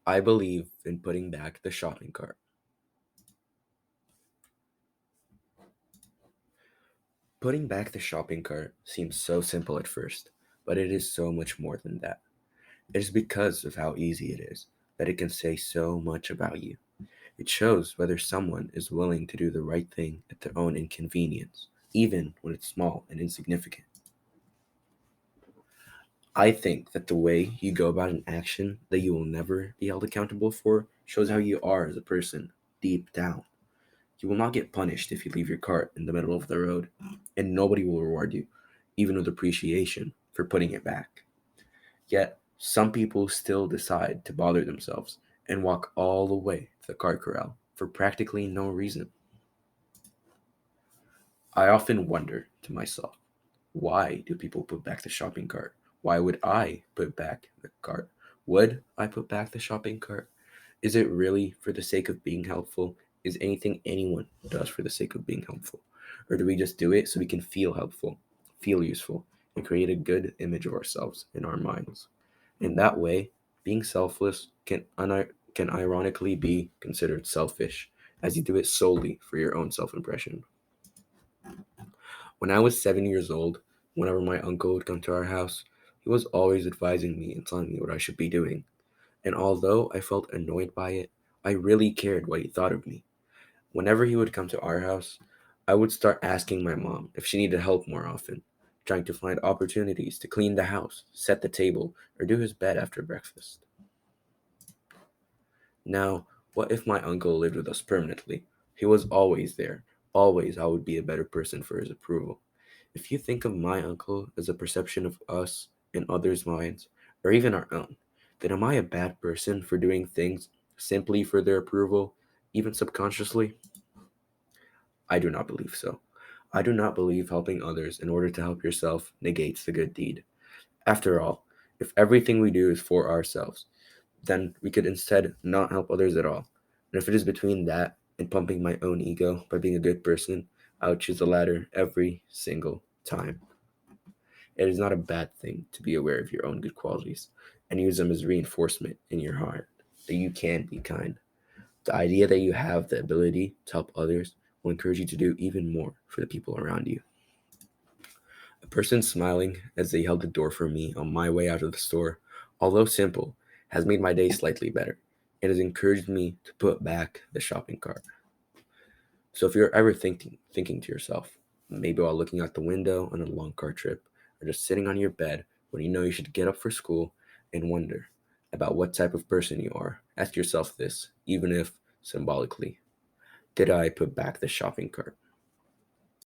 I believe in putting back the shopping cart. Putting back the shopping cart seems so simple at first, but it is so much more than that. It is because of how easy it is that it can say so much about you. It shows whether someone is willing to do the right thing at their own inconvenience, even when it's small and insignificant. I think that the way you go about an action that you will never be held accountable for shows how you are as a person deep down. You will not get punished if you leave your cart in the middle of the road, and nobody will reward you, even with appreciation, for putting it back. Yet, some people still decide to bother themselves and walk all the way to the cart corral for practically no reason. I often wonder to myself, why do people put back the shopping cart? Why would I put back the cart? Would I put back the shopping cart? Is it really for the sake of being helpful? Is anything anyone does for the sake of being helpful? Or do we just do it so we can feel helpful, feel useful, and create a good image of ourselves in our minds? In that way, being selfless can ironically be considered selfish, as you do it solely for your own self impression. When I was 7 years old, whenever my uncle would come to our house, he was always advising me and telling me what I should be doing. And although I felt annoyed by it, I really cared what he thought of me. Whenever he would come to our house, I would start asking my mom if she needed help more often, trying to find opportunities to clean the house, set the table, or do his bed after breakfast. Now, what if my uncle lived with us permanently? He was always there. Always, I would be a better person for his approval. If you think of my uncle as a perception of us in others' minds, or even our own, then am I a bad person for doing things simply for their approval, even subconsciously? I do not believe so. I do not believe helping others in order to help yourself negates the good deed. After all, if everything we do is for ourselves, then we could instead not help others at all. And if it is between that and pumping my own ego by being a good person, I would choose the latter every single time. It is not a bad thing to be aware of your own good qualities and use them as reinforcement in your heart that you can be kind. The idea that you have the ability to help others will encourage you to do even more for the people around you. A person smiling as they held the door for me on my way out of the store, although simple, has made my day slightly better. It has encouraged me to put back the shopping cart. So if you're ever thinking to yourself, maybe while looking out the window on a long car trip, or just sitting on your bed when you know you should get up for school and wonder about what type of person you are, ask yourself this, even if symbolically: did I put back the shopping cart?